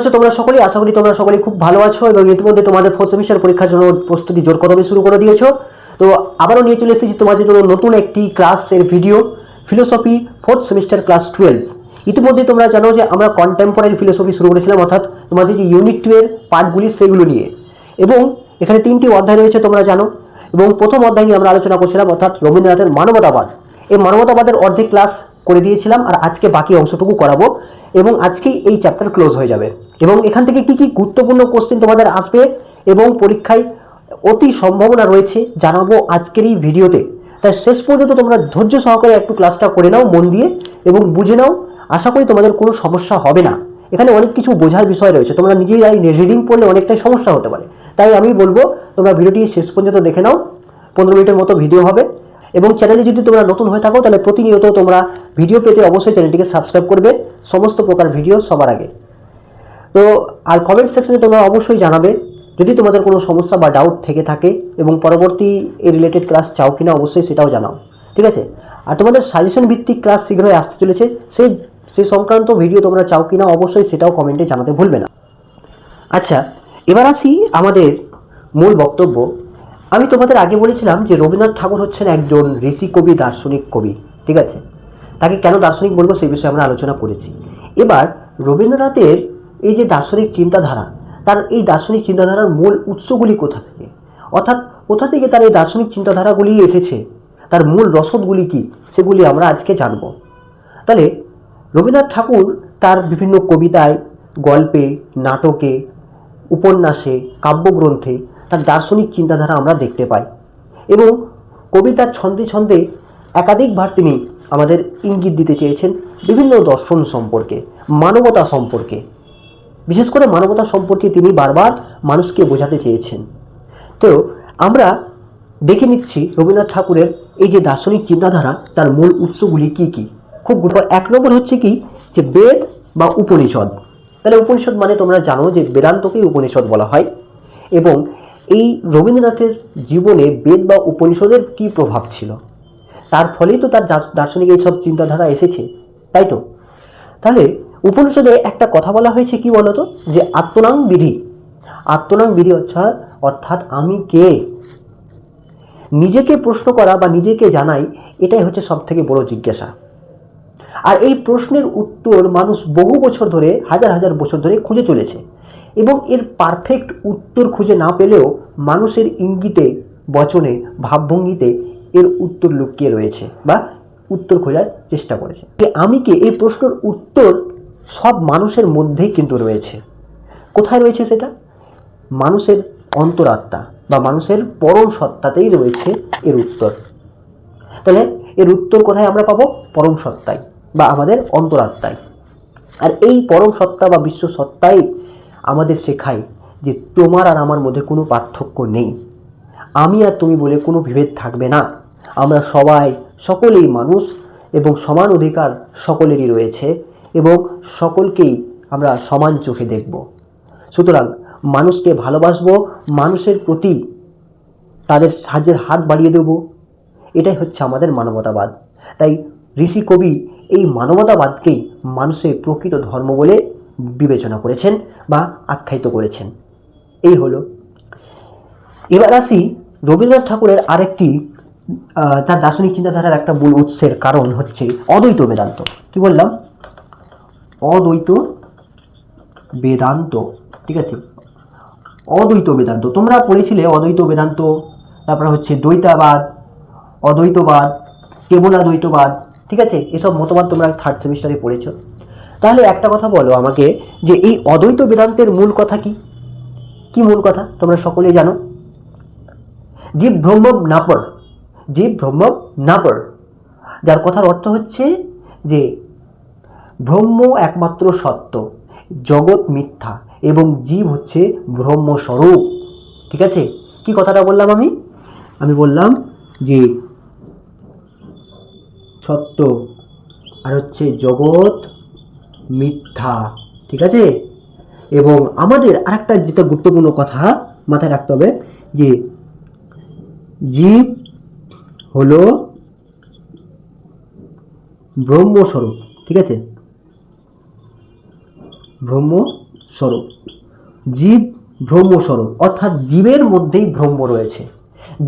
আছো তোমরা সকলেই? আশা করি তোমরা সকলেই খুব ভালো আছো এবং ইতিমধ্যে তোমাদের ফোর্থ সেমিস্টার পরীক্ষার জন্য প্রস্তুতি জোর কদমে শুরু করে দিয়েছো। তো আবারও নিয়ে চলে এসেছি তোমাদের জন্য নতুন একটি ক্লাসের video, philosophy fourth semester class 12। ইতিমধ্যে তোমরা জানো যে আমরা কন্টেম্পোরারি ফিলোসফি শুরু করেছিলাম, অর্থাৎ তোমাদের যে ইউনিট 2 এর পার্টগুলি সেগুলো নিয়ে, এবং এখানে 3টি অধ্যায় রয়েছে তোমরা জানো। এবং প্রথম অধ্যায় নিয়ে আমরা আলোচনা করছিলাম, অর্থাৎ রবীন্দ্রনাথের মানবতাবাদ। এই মানবতাবাদের অর্ধেক ক্লাস করে দিয়েছিলাম, আর আজকে বাকি অংশটুকু করাবো এবং আজকেই এই চ্যাপ্টার ক্লোজ হয়ে যাবে। এবং এখান থেকে কি কি গুরুত্বপূর্ণ কোশ্চেন তোমাদের আসবে এবং পরীক্ষায় অতি সম্ভাবনা রয়েছে জানাবো আজকের এই ভিডিওতে। তাই শেষ পর্যন্ত তোমরা ধৈর্য সহকারে একটু ক্লাসটা করে নাও মন দিয়ে এবং বুঝে নাও। আশা করি তোমাদের কোনো সমস্যা হবে না। এখানে অনেক কিছু বোঝার বিষয় রয়েছে, তোমরা নিজেরাই রিডিং পড়লে অনেকটাই সমস্যা হতে পারে। তাই আমি বলবো তোমরা ভিডিওটি শেষ পর্যন্ত দেখে নাও। 15 মিনিটের মতো ভিডিও হবে। এবং চ্যানেলে যদি তোমরা নতুন হয়ে থাকো তাহলে প্রতিনিয়ত তোমরা ভিডিও পেতে অবশ্যই চ্যানেলটিকে সাবস্ক্রাইব করবে, সমস্ত প্রকার ভিডিও সবার আগে। তো আর কমেন্ট সেকশনে তোমরা অবশ্যই জানাবে যদি তোমাদের কোনো সমস্যা বা ডাউট থেকে থাকে, এবং পরবর্তী এই রিলেটেড ক্লাস চাও কিনা অবশ্যই সেটাও জানাও, ঠিক আছে? আর তোমাদের সাজেশন ভিত্তিক ক্লাস শীঘ্রই আসতে চলেছে, সেই সংক্রান্ত ভিডিও তোমরা চাও কিনা অবশ্যই সেটাও কমেন্টে জানাতে ভুলবে না। আচ্ছা, এবার আসি আমাদের মূল বক্তব্য। আমি তোমাদের আগে বলেছিলাম যে রবীন্দ্রনাথ ঠাকুর হচ্ছেন একজন ঋষি কবি, দার্শনিক কবি, ঠিক আছে? তাকে কেন দার্শনিক বলবো সেই বিষয়ে আমরা আলোচনা করেছি। এবার রবীন্দ্রনাথের এই যে দার্শনিক চিন্তাধারা, তার এই দার্শনিক চিন্তাধারার মূল উৎসগুলি কোথা থেকে, অর্থাৎ কোথা থেকে তার এই দার্শনিক চিন্তাধারাগুলি এসেছে, তার মূল রসদগুলি কী, সেগুলি আমরা আজকে জানব। তাহলে রবীন্দ্রনাথ ঠাকুর তার বিভিন্ন কবিতায়, গল্পে, নাটকে, উপন্যাসে, কাব্যগ্রন্থে তার দার্শনিক চিন্তাধারা আমরা দেখতে পাই। এবং কবিতার ছন্দে ছন্দে একাধিকবার তিনি আমাদের ইঙ্গিত দিতে চেয়েছেন বিভিন্ন দর্শন সম্পর্কে, মানবতা সম্পর্কে, বিশেষ করে মানবতা সম্পর্কে তিনি বারবার মানুষকে বোঝাতে চেয়েছেন। তো আমরা দেখে নিচ্ছি রবীন্দ্রনাথ ঠাকুরের এই যে দার্শনিক চিন্তাধারা, তার মূল উৎসগুলি কি কি। খুব গুরুত্ব। 1 নম্বর হচ্ছে কি, যে বেদ বা উপনিষদ। তাহলে উপনিষদ মানে তোমরা জানো যে বেদান্তকেই উপনিষদ বলা হয়। এবং এই রবীন্দ্রনাথের জীবনে বেদ বা উপনিষদের কি প্রভাব ছিল, তার ফলেই তো তার দার্শনিক এইসব চিন্তাধারা এসেছে, তাই তো? তাহলে উপনিষদে একটা কথা বলা হয়েছে, কি বলতো, যে আত্মনাং বিধি। আত্মনাং বিধি অর্থাৎ আমি কে, নিজেকে প্রশ্ন করা বা নিজেকে জানাই, এটাই হচ্ছে সব থেকে বড় জিজ্ঞাসা। আর এই প্রশ্নের উত্তর মানুষ বহু বছর ধরে, হাজার হাজার বছর ধরে খুঁজে চলেছে। এবং এর পারফেক্ট উত্তর খুঁজে না পেলেও মানুষের ইঙ্গিতে, বচনে, ভাবভঙ্গিতে এর উত্তর লুকিয়ে রয়েছে বা উত্তর খোঁজার চেষ্টা করেছে। আমি কে, এই প্রশ্নের উত্তর সব মানুষের মধ্যেই কিন্তু রয়েছে। কোথায় রয়েছে সেটা? মানুষের অন্তরাত্মা বা মানুষের পরম সত্তাতেই রয়েছে এর উত্তর। তাহলে এর উত্তর কোথায় আমরা পাবো? পরম সত্তায় বা আমাদের অন্তরাত্মায়। আর এই পরম সত্তা বা বিশ্ব সত্তাই আমাদের শেখায় যে তোমার আর আমার মধ্যে কোনো পার্থক্য নেই, আমি আর তুমি বলে কোনো বিভেদ থাকবে না, আমরা সবাই সকলেই মানুষ এবং সমান অধিকার সকলেরই রয়েছে এবং সকলকেই আমরা সমান চোখে দেখব। সুতরাং মানুষকে ভালোবাসবো, মানুষের প্রতি তাদের সাহায্যের হাত বাড়িয়ে দেব, এটাই হচ্ছে আমাদের মানবতাবাদ। তাই ঋষি কবি এই মানবতাবাদকেই মানুষের প্রকৃত ধর্ম বলে বিবেচনা করেছেন বা আখ্যায়িত করেছেন। এই হলো। এবার আসি রবীন্দ্রনাথ ঠাকুরের আরেকটি তার দার্শনিক চিন্তাধারার একটা মূল উৎসের কারণ হচ্ছে অদ্বৈত বেদান্ত। কি বললাম? অদ্বৈত বেদান্ত, ঠিক আছে? অদ্বৈত বেদান্ত তোমরা পড়েছিলে, অদ্বৈত বেদান্ত, তারপর হচ্ছে দ্বৈতাবাদ, অদ্বৈতবাদ, কেবলাদ্বৈতবাদ, ঠিক আছে? এসব মতবাদ তোমরা 3rd সেমিস্টারে পড়েছো। তাহলে একটা কথা বলো আমাকে, যে এই অদ্বৈত বেদান্তের মূল কথা কি? কি মূল কথা তোমরা সকলেই জানো? জীব ব্রহ্ম নাপর, জীব ব্রহ্ম নাপর, যার কথার অর্থ হচ্ছে যে ব্রহ্ম একমাত্র সত্য, জগৎ মিথ্যা এবং জীব হচ্ছে ব্রহ্মস্বরূপ, ঠিক আছে? কি কথাটা বললাম আমি বললাম যে সত্য আর হচ্ছে জগৎ মিথ্যা, ঠিক আছে? এবং আমাদের আরেকটা যেটা গুরুত্বপূর্ণ কথা মাথায় রাখতে হবে, যে জীব হলো ব্রহ্মস্বরূপ, ঠিক আছে? ব্রহ্ম স্বরূপ, জীব ব্রহ্মস্বরূপ, অর্থাৎ জীবের মধ্যেই ব্রহ্ম রয়েছে,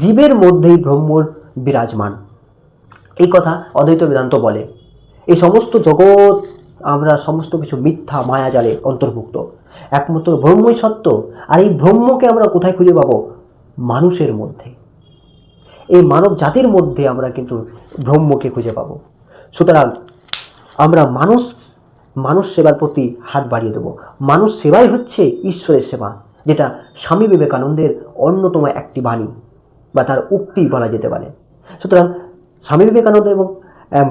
জীবের মধ্যেই ব্রহ্মর বিরাজমান। এই কথা অদ্বৈত বেদান্ত বলে। এই সমস্ত জগৎ, আমরা সমস্ত কিছু মিথ্যা মায়াজালে অন্তর্ভুক্ত, একমাত্র ব্রহ্মই সত্য। আর এই ব্রহ্মকে আমরা কোথায় খুঁজে পাবো? মানুষের মধ্যে, এই মানব জাতির মধ্যে আমরা কিন্তু ব্রহ্মকে খুঁজে পাবো। সুতরাং আমরা মানুষ সেবার প্রতি হাত বাড়িয়ে দেবো। মানুষ সেবাই হচ্ছে ঈশ্বরের সেবা, যেটা স্বামী বিবেকানন্দের অন্যতম একটি বাণী বা তার উক্তি বলা যেতে পারে। সুতরাং স্বামী বিবেকানন্দ এবং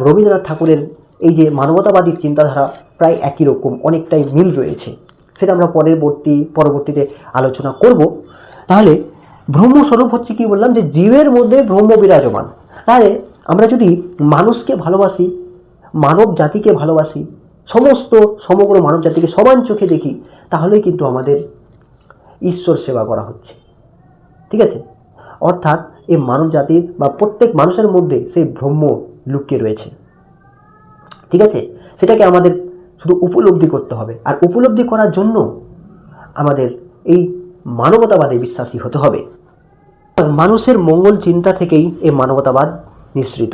রবীন্দ্রনাথ ঠাকুরের এই যে মানবতাবাদী চিন্তাধারা প্রায় একই রকম, অনেকটাই মিল রয়েছে, সেটা আমরা পরবর্তীতে আলোচনা করব। তাহলে ব্রহ্মস্বরূপ হচ্ছে কি বললাম, যে জীবের মধ্যে ব্রহ্ম বিরাজমান। তাহলে আমরা যদি মানুষকে ভালোবাসি, মানব জাতিকে ভালোবাসি, সমগ্র মানব জাতিকে সমান চোখে দেখি, তাহলেই কিন্তু আমাদের ঈশ্বর সেবা করা হচ্ছে। ঠিক আছে? অর্থাৎ এই মানব জাতির বা প্রত্যেক মানুষের মধ্যে সেই ব্রহ্ম লুকিয়ে রয়েছে। ঠিক আছে? সেটাকে আমাদের শুধু উপলব্ধি করতে হবে, আর উপলব্ধি করার জন্য আমাদের এই মানবতাবাদে বিশ্বাসী হতে হবে। মানুষের মঙ্গল চিন্তা থেকেই এই মানবতাবাদ নিঃসৃত।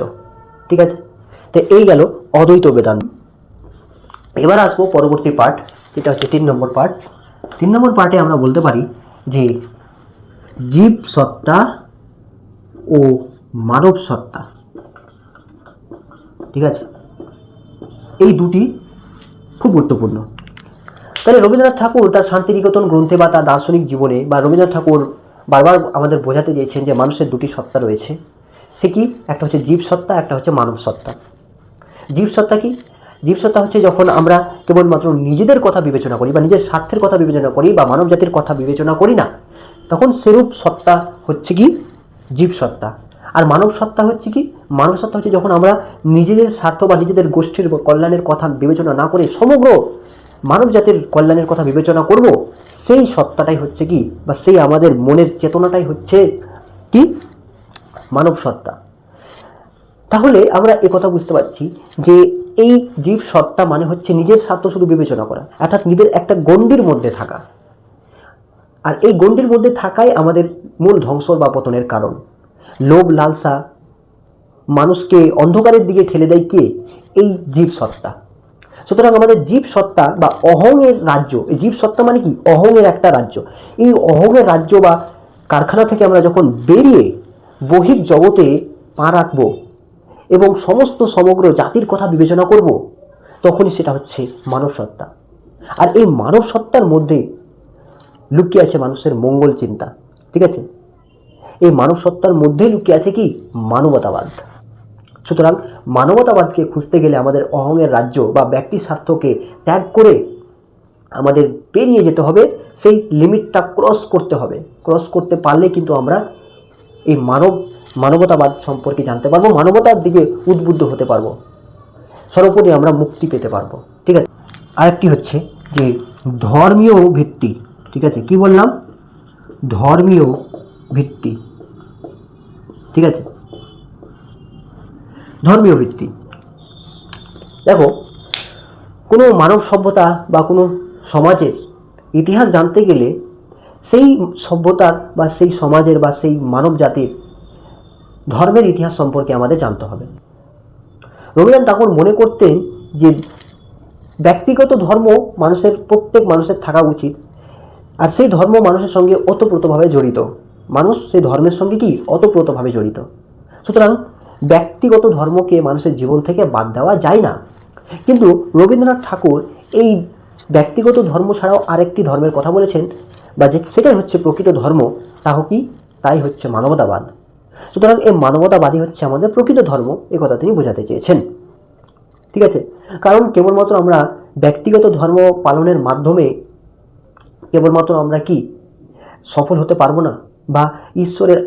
ঠিক আছে? তো এই গেল অদ্বৈত বেদান্ত। এবার আসবো পরবর্তী পার্ট, যেটা হচ্ছে 3 নম্বর পার্ট। 3 নম্বর পার্টে আমরা বলতে পারি যে জীব সত্তা ও মানব সত্তা। ঠিক আছে? এই দুটি খুব গুরুত্বপূর্ণ। তাহলে রবীন্দ্রনাথ ঠাকুর তার শান্তিনিকেতন গ্রন্থে বা তার দার্শনিক জীবনে, বা রবীন্দ্রনাথ ঠাকুর বারবার আমাদের বোঝাতে চেয়েছেন যে মানুষের দুটি সত্তা রয়েছে। সে কি? একটা হচ্ছে জীব সত্তা, একটা হচ্ছে মানব সত্তা। জীব সত্তা কি? জীব সত্তা হচ্ছে যখন আমরা কেবলমাত্র নিজেদের কথা বিবেচনা করি বা নিজের স্বার্থের কথা বিবেচনা করি বা মানব জাতির কথা বিবেচনা করি না, তখন সেরূপ সত্তা হচ্ছে কি? জীব সত্তা। আর মানব সত্তা হচ্ছে কি? মানব সত্তা হচ্ছে যখন আমরা নিজেদের স্বার্থ বা নিজেদের গোষ্ঠীর কল্যাণের কথা বিবেচনা না করে সমগ্র মানব জাতির কল্যাণের কথা বিবেচনা করব, সেই সত্তাটাই হচ্ছে কি, বা সেই আমাদের মনের চেতনাটাই হচ্ছে কি? মানব সত্তা। তাহলে আমরা কথা বুঝতে পারছি যে এই জীব সত্তা মানে হচ্ছে নিজের স্বার্থ শুধু বিবেচনা করা, অর্থাৎ নিজের একটা গণ্ডির মধ্যে থাকা। আর এই গণ্ডির মধ্যে থাকাই আমাদের মূল ধ্বংস বা পতনের কারণ। লোভ লালসা মানুষকে অন্ধকারের দিকে ঠেলে দেয় কে? এই জীব সত্তা। সুতরাং আমাদের জীব সত্তা বা অহংয়ের রাজ্য, এই জীব সত্তা মানে কি? অহংয়ের একটা রাজ্য। এই অহংয়ের রাজ্য বা কারখানা থেকে আমরা যখন বেরিয়ে বহির জগতে পা রাখবো এবং সমগ্র জাতির কথা বিবেচনা করব, তখনই সেটা হচ্ছে মানব সত্তা। আর এই মানব সত্তার মধ্যে লুকিয়ে আছে মানুষের মঙ্গল চিন্তা। ঠিক আছে? এই মানব সত্তার মধ্যে লুকিয়ে আছে কি? মানবতাবাদ। সুতরাং মানবতাবাদকে খুঁজতে গেলে আমাদের অহংয়ের রাজ্য বা ব্যক্তি স্বার্থকে ত্যাগ করে আমাদের পেরিয়ে যেতে হবে, সেই লিমিটটা ক্রস করতে হবে। ক্রস করতে পারলে কিন্তু আমরা এই মানবতাবাদ সম্পর্কে জানতে পারবো, মানবতার দিকে উদ্বুদ্ধ হতে পারবো, সর্বোপরি আমরা মুক্তি পেতে পারবো। ঠিক আছে? আরেকটি হচ্ছে যে ধর্মীয় ভিত্তি। ঠিক আছে? কি বললাম? ধর্মীয় ভিত্তি। ঠিক আছে? ধর্মীয় ভিত্তি। দেখো, কোনো মানব সভ্যতা বা কোনো সমাজের ইতিহাস জানতে গেলে সেই সভ্যতার বা সেই সমাজের বা সেই মানব জাতির ধর্মের ইতিহাস সম্পর্কে আমাদের জানতে হবে। রবীন্দ্রনাথ ঠাকুর মনে করতেন যে ব্যক্তিগত ধর্ম প্রত্যেক মানুষের থাকা উচিত, আর সেই ধর্ম মানুষের সঙ্গে ওতপ্রোতভাবে জড়িত। মানুষ সেই ধর্মের সঙ্গে কি? ওতপ্রোতভাবে জড়িত। সুতরাং ব্যক্তিগত ধর্মকে মানুষের জীবন থেকে বাদ দেওয়া যায় না। কিন্তু রবীন্দ্রনাথ ঠাকুর এই ব্যক্তিগত ধর্ম ছাড়াও আরেকটি ধর্মের কথা বলেছেন, বা সেটাই হচ্ছে প্রকৃত ধর্ম। তাই হচ্ছে মানবতাবাদ। সুতরাং এই মানবতাবাদী হচ্ছে আমাদের প্রকৃত ধর্ম, এ কথা তিনি বোঝাতে চেয়েছেন। ঠিক আছে? কারণ কেবলমাত্র আমরা ব্যক্তিগত ধর্ম পালনের মাধ্যমে কেবলমাত্র আমরা কি সফল হতে পারবো না বা ঈশ্বরের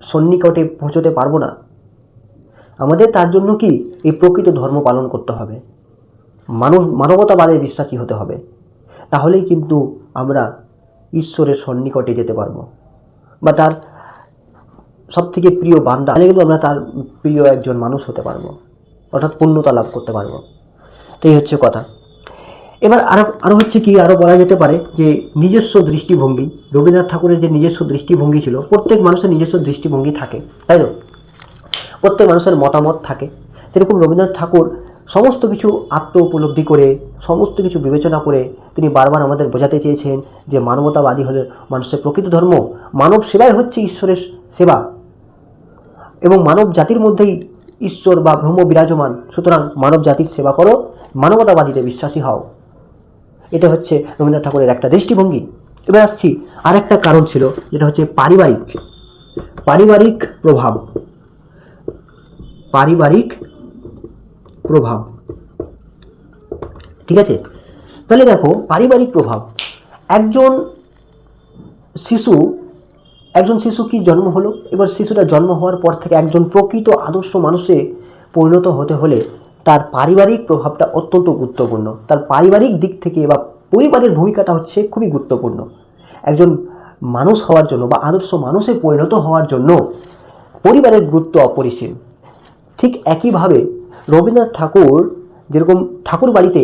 সন্নিকটে পৌঁছতে পারবো না। আমাদের তার জন্য কি এই প্রকৃত ধর্ম পালন করতে হবে, মানবতাবাদে বিশ্বাসী হতে হবে। তাহলেই কিন্তু আমরা ঈশ্বরের সন্নিকটে যেতে পারবো, বা তার সবথেকে প্রিয় বান্দা, তাহলে কিন্তু আমরা তার প্রিয় একজন মানুষ হতে পারবো, অর্থাৎ পূর্ণতা লাভ করতে পারবো। তো এই হচ্ছে কথা। এবার আরো আরো হচ্ছে কি, আরো বলা যেতে পারে যে নিজস্ব দৃষ্টিভঙ্গি। রবীন্দ্রনাথ ঠাকুরের যে নিজস্ব দৃষ্টিভঙ্গি ছিল, প্রত্যেক মানুষের নিজস্ব দৃষ্টিভঙ্গি থাকে, তাই তো? প্রত্যেক মানুষের মতামত থাকে। সেরকম রবীন্দ্রনাথ ঠাকুর সমস্ত কিছু আত্ম উপলব্ধি করে, সমস্ত কিছু বিবেচনা করে তিনি বারবার আমাদের বোঝাতে চেয়েছেন যে মানবতাবাদী হলে মানুষের প্রকৃত ধর্ম, মানব সেবাই হচ্ছে ঈশ্বরের সেবা, এবং মানব জাতির মধ্যেই ঈশ্বর বা ব্রহ্ম বিরাজমান। সুতরাং মানব জাতির সেবা করো, মানবতাবাদীতে বিশ্বাসী হও। এটা হচ্ছে রবীন্দ্রনাথ ঠাকুরের একটা দৃষ্টিভঙ্গি। এবার আসছি আর একটা কারণ ছিল, যেটা হচ্ছে পারিবারিক প্রভাব। পারিবারিক প্রভাব, ঠিক আছে? তাহলে দেখো, পারিবারিক প্রভাব। একজন শিশু কি জন্ম হলো, এবার শিশুটা জন্ম হওয়ার পর থেকে একজন প্রকৃত আদর্শ মানুষে পরিণত হতে হলে তার পারিবারিক প্রভাবটা অত্যন্ত গুরুত্বপূর্ণ। তার পারিবারিক দিক থেকে বা পরিবারের ভূমিকাটা হচ্ছে খুবই গুরুত্বপূর্ণ। একজন মানুষ হওয়ার জন্য বা আদর্শ মানুষে পরিণত হওয়ার জন্য পরিবারের গুরুত্ব অপরিসীম। ঠিক একইভাবে রবীন্দ্রনাথ ঠাকুর যেরকম ঠাকুর বাড়িতে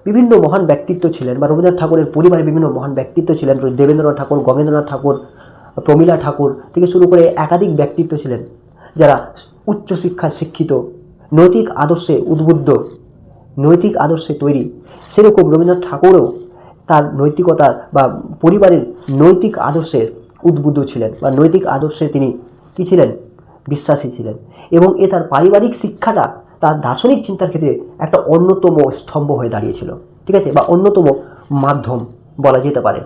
বিভিন্ন মহান ব্যক্তিত্ব ছিলেন, বা রবীন্দ্রনাথ ঠাকুরের পরিবারে বিভিন্ন মহান ব্যক্তিত্ব ছিলেন, দেবেন্দ্রনাথ ঠাকুর, গগনেন্দ্রনাথ ঠাকুর, প্রমীলা ঠাকুর থেকে শুরু করে একাধিক ব্যক্তিত্ব ছিলেন যারা উচ্চশিক্ষায় শিক্ষিত, নৈতিক আদর্শে উদ্বুদ্ধ, নৈতিক আদর্শে তৈরি। সেরকম রবীন্দ্রনাথ ঠাকুরও তার নৈতিকতার বা পরিবারের নৈতিক আদর্শের উদ্বুদ্ধ ছিলেন, বা নৈতিক আদর্শে তিনি কী ছিলেন? বিশ্বাসী ছিলেন। এবং তার পারিবারিক শিক্ষাটা তার দার্শনিক চিন্তার ক্ষেত্রে একটা অন্যতম স্তম্ভ হয়ে দাঁড়িয়েছিল, ঠিক আছে, বা অন্যতম মাধ্যম বলা যেতে পারে।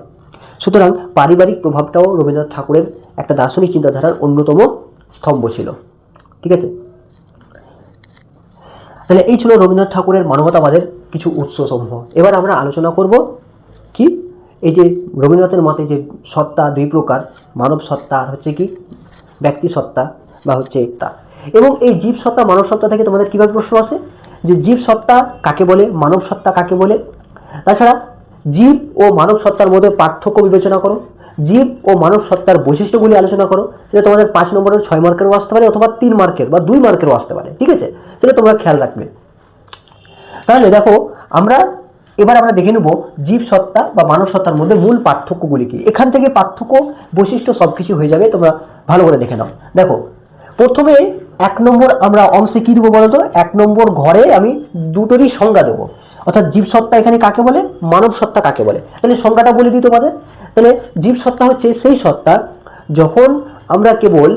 সুতরাং পারিবারিক প্রভাবটাও রবীন্দ্রনাথ ঠাকুরের একটা দার্শনিক চিন্তাধারার অন্যতম স্তম্ভ ছিল, ঠিক আছে? তাহলে এই ছিল রবীন্দ্রনাথ ঠাকুরের মানবতাবাদের কিছু উৎসসমূহ। এবার আমরা আলোচনা করব কি, এই যে রবীন্দ্রনাথের মতে যে সত্তা দুই প্রকার, মানব সত্তা আর হচ্ছে কি ব্যক্তি সত্তা বা হচ্ছে তা। এবং এই জীব সত্তা মানব সত্তা থেকে তোমাদের কীভাবে প্রশ্ন আসে যে জীব সত্তা কাকে বলে, মানব সত্তা কাকে বলে। তাছাড়া জীব ও মানব সত্তার মধ্যে পার্থক্য বিবেচনা করো, জীব ও মানব সত্তার বৈশিষ্ট্যগুলি আলোচনা করো। সেটা তোমাদের 5 নম্বরের 6 মার্কেরও আসতে পারে, অথবা 3 মার্কের বা 2 মার্কেরও আসতে পারে, ঠিক আছে? সেটা তোমরা খেয়াল রাখবে। তাহলে দেখো, এবার আমরা দেখে নেব জীব সত্তা বা মানব সত্তার মধ্যে মূল পার্থক্যগুলি কি। এখান থেকে পার্থক্য, বৈশিষ্ট্য সব কিছু হয়ে যাবে, তোমরা ভালো করে দেখে নাও। দেখো, প্রথমে 1 নম্বর আমরা অংশে কী দেবো বলো তো? 1 নম্বর ঘরে আমি দুটোরই সংজ্ঞা দেবো, অর্থাৎ জীব সত্তা এখানে কাকে বলে, মানব সত্তা কাকে বলে। তাহলে সংজ্ঞাটা বলে দিই তোমাদের। তাহলে জীব সত্তা হচ্ছে সেই সত্তা যখন আমরা কেবল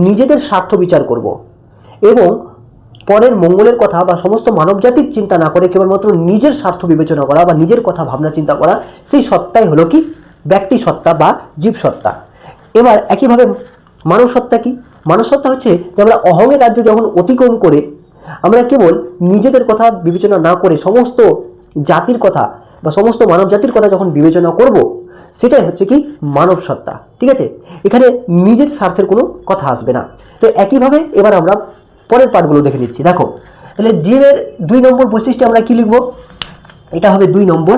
নিজেদের স্বার্থ বিচার করব এবং পরের মঙ্গলের কথা বা সমস্ত মানবজাতির চিন্তা না করে কেবলমাত্র নিজের স্বার্থ বিবেচনা করা বা নিজের কথা ভাবনা চিন্তা করা, সেই সত্তাই হলো কি ব্যক্তি সত্তা বা জীব সত্তা। এবার একইভাবে মানব সত্তা কি? মানব সত্তা হচ্ছে যে আমরা অহংয়ের রাজ্য যখন অতিক্রম করে আমরা কেবল নিজেদের কথা বিবেচনা না করে সমস্ত জাতির কথা বা সমস্ত মানব জাতির কথা যখন বিবেচনা করব, সেটাই হচ্ছে কি মানব সত্তা, ঠিক আছে? এখানে নিজের স্বার্থের কোনো কথা আসবে না। তো একইভাবে এবার আমরা পরের পার্টগুলো দেখে নিচ্ছি। দেখো, তাহলে জীবের 2 নম্বর বৈশিষ্ট্যে আমরা কি লিখব? এটা হবে 2 নম্বর,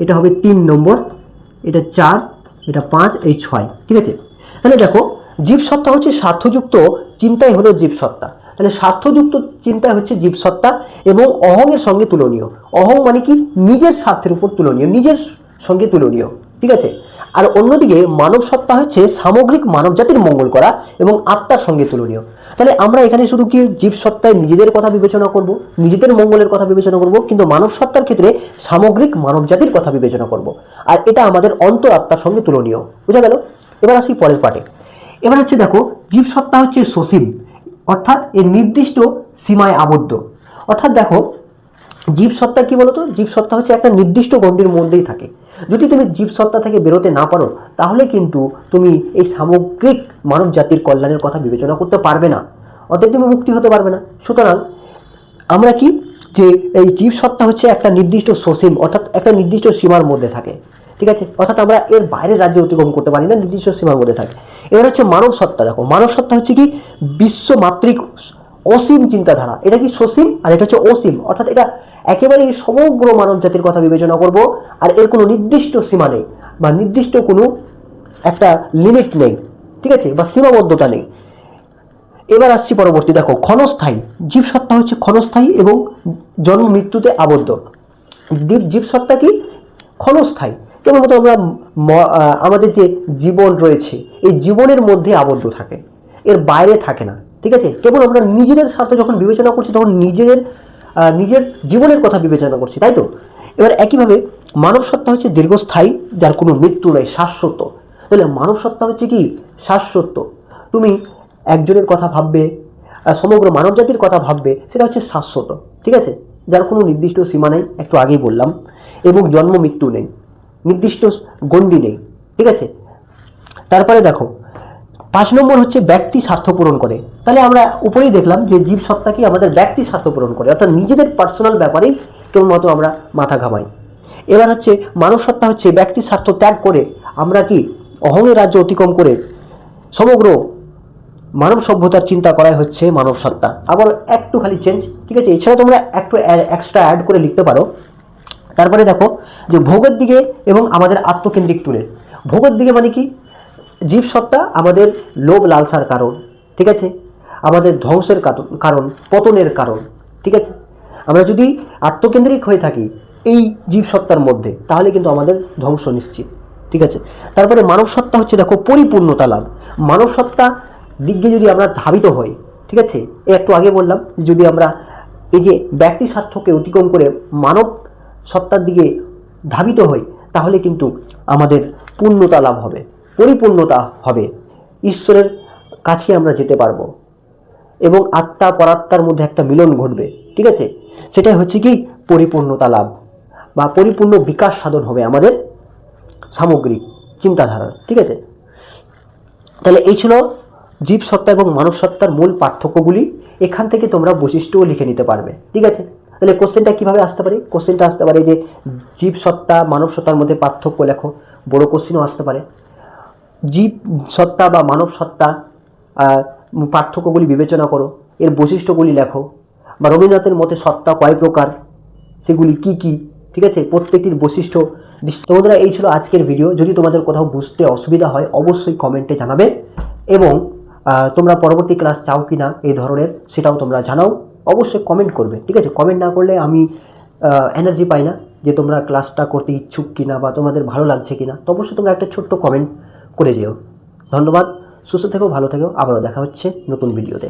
এটা হবে 3 নম্বর, এটা 4, এটা 5, এই 6, ঠিক আছে? তাহলে দেখো, জীবসত্তা হচ্ছে স্বার্থযুক্ত চিন্তাই হলো জীবসত্তা। তাহলে স্বার্থযুক্ত চিন্তা হচ্ছে জীবসত্তা এবং অহংয়ের সঙ্গে তুলনীয়। অহং মানে কি? নিজের স্বার্থের উপর তুলনীয়, নিজের সঙ্গে তুলনীয়, ঠিক আছে? আর অন্যদিকে মানব সত্তা হচ্ছে সামগ্রিক মানব জাতির মঙ্গল করা এবং আত্মার সঙ্গে তুলনীয়। তাহলে আমরা এখানে শুধু কি জীবসত্তায় নিজেদের কথা বিবেচনা করব, নিজেদের মঙ্গলের কথা বিবেচনা করব, কিন্তু মানব সত্তার ক্ষেত্রে সামগ্রিক মানব জাতির কথা বিবেচনা করব, আর এটা আমাদের অন্তরাত্মার সঙ্গে তুলনীয়। বুঝা গেল? এবার আসি পরের পার্টে। এবার হচ্ছে দেখো, জীবসত্তা হচ্ছে সসীম, অর্থাৎ এর নির্দিষ্ট সীমায় আবদ্ধ। অর্থাৎ দেখো, জীবসত্তা কি বলতো? জীবসত্তা হচ্ছে একটা নির্দিষ্ট গণ্ডির মধ্যেই থাকে। যদি তুমি জীবসত্তা থেকে বেরোতে না পারো, তাহলে কিন্তু তুমি এই সামগ্রিক মানব জাতির কল্যাণের কথা বিবেচনা করতে পারবে না, অতএব তুমি মুক্তি হতে পারবে না। সুতরাং আমরা কি, যে এই জীবসত্তা হচ্ছে একটা নির্দিষ্ট সসীম, অর্থাৎ একটা নির্দিষ্ট সীমার মধ্যে থাকে, ঠিক আছে? অর্থাৎ আমরা এর বাইরের রাজ্যে অতিক্রম করতে পারি না, নির্দিষ্ট সীমার মধ্যে থাকে। এবার হচ্ছে মানব সত্তা। দেখো, মানব সত্তা হচ্ছে কি বিশ্বমাত্রিক অসীম চিন্তাধারা। এটা কি সসীম, আর এটা হচ্ছে অসীম, অর্থাৎ এটা একেবারেই সমগ্র মানব জাতির কথা বিবেচনা করব, আর এর কোনো নির্দিষ্ট সীমা নেই বা নির্দিষ্ট কোনো একটা লিমিট নেই, ঠিক আছে, বা সীমাবদ্ধতা নেই। এবার আসছি পরবর্তী। দেখো, ক্ষণস্থায়ী। জীবসত্তা হচ্ছে ক্ষণস্থায়ী এবং জন্ম মৃত্যুতে আবদ্ধ। জীবসত্তা কি ক্ষণস্থায়ী, কেবলমাত্র আমরা আমাদের যে জীবন রয়েছে এই জীবনের মধ্যে আবদ্ধ থাকে, এর বাইরে থাকে না। ঠিক আছে, কেবল আমরা নিজেদের স্বার্থ যখন বিবেচনা করছি তখন নিজের জীবনের কথা বিবেচনা করছি, তাই তো। এবার একইভাবে মানব সত্তা হচ্ছে দীর্ঘস্থায়ী, যার কোনো মৃত্যু নেই, শাশ্বত। তাহলে মানব সত্তা হচ্ছে কি শাশ্বত। তুমি একজনের কথা ভাববে, সমগ্র মানব জাতির কথা ভাববে, সেটা হচ্ছে শাশ্বত। ঠিক আছে, যার কোনো নির্দিষ্ট সীমা নেই, একটু আগেই বললাম, এবং জন্ম মৃত্যু নেই, নির্দিষ্ট গণ্ডি নেই। ঠিক আছে, তারপরে দেখো 5 নম্বর হচ্ছে ব্যক্তি স্বার্থ পূরণ করে। তাহলে আমরা উপরেই দেখলাম যে জীবসত্তা কি আমাদের ব্যক্তি স্বার্থ পূরণ করে, অর্থাৎ নিজেদের পার্সোনাল ব্যাপারেই কেবলমাত্র আমরা মাথা ঘামাই। এবার হচ্ছে মানব সত্তা হচ্ছে ব্যক্তি স্বার্থ ত্যাগ করে আমরা কি অহংয়ের রাজ্য অতিক্রম করে সমগ্র মানব সভ্যতার চিন্তা করাই হচ্ছে মানব সত্তা। আবার একটু খালি চেঞ্জ, ঠিক আছে, এছাড়া তোমরা একটু এক্সট্রা অ্যাড করে লিখতে পারো। তারপরে দেখো যে ভোগের দিকে এবং আমাদের আত্মকেন্দ্রিক তুলে। ভোগের দিকে মানে কি, জীবসত্তা আমাদের লোভ লালসার কারণ, ঠিক আছে, আমাদের ধ্বংসের কারণ, পতনের কারণ। ঠিক আছে, আমরা যদি আত্মকেন্দ্রিক হয়ে থাকি এই জীবসত্তার মধ্যে তাহলে কিন্তু আমাদের ধ্বংস নিশ্চিত। ঠিক আছে, তারপরে মানব সত্তা হচ্ছে দেখো পরিপূর্ণতা লাভ। মানব সত্তা দিকে যদি আমরা ধাবিত হই, ঠিক আছে, একটু আগে বললাম যদি আমরা এই যে ব্যক্তি স্বার্থকে অতিক্রম করে মানব সত্তার দিকে ধাবিত হই তাহলে কিন্তু আমাদের পূর্ণতা লাভ হবে, পরিপূর্ণতা হবে, ঈশ্বরের কাছে আমরা যেতে পারবো এবং আত্মা পরাত্মার মধ্যে একটা মিলন ঘটবে। ঠিক আছে, সেটাই হচ্ছে কি পরিপূর্ণতা লাভ বা পরিপূর্ণ বিকাশ সাধন হবে আমাদের সামগ্রিক চিন্তাধারার। ঠিক আছে, তাহলে এই ছিল জীবসত্তা এবং মানব সত্তার মূল পার্থক্যগুলি। এখান থেকে তোমরা বৈশিষ্ট্যও লিখে নিতে পারবে। ঠিক আছে, তাহলে কোশ্চেনটা কীভাবে আসতে পারে, কোশ্চেনটা আসতে পারে যে জীবসত্তা মানব সত্তার মধ্যে পার্থক্য লেখো, বড় কোশ্চেনও আসতে পারে। জীব সত্তা বা মানব সত্তা পার্থক্যগুলি বিবেচনা করো, এর বৈশিষ্ট্যগুলি লেখো, বা রবীন্দ্রনাথের মতে সত্তা কয় প্রকার, সেগুলি কি কি। ঠিক আছে, প্রত্যেকটির বৈশিষ্ট্য। বন্ধুরা, এই ছিল আজকের ভিডিও। যদি তোমাদের কোথাও বুঝতে অসুবিধা হয় অবশ্যই কমেন্টে জানাবে, এবং তোমরা পরবর্তী ক্লাস চাও কি না এই ধরনের সেটাও তোমরা জানাও, অবশ্যই কমেন্ট করবে। ঠিক আছে, কমেন্ট না করলে আমি এনার্জি পাই না যে তোমরা ক্লাসটা করতে ইচ্ছুক কিনা বা তোমাদের ভালো লাগছে কিনা। তো অবশ্যই তোমরা একটা ছোট্ট কমেন্ট করে যেও। ধন্যবাদ, সুস্থ থেকো, ভালো থেকো, আবারও দেখা হচ্ছে নতুন ভিডিওতে।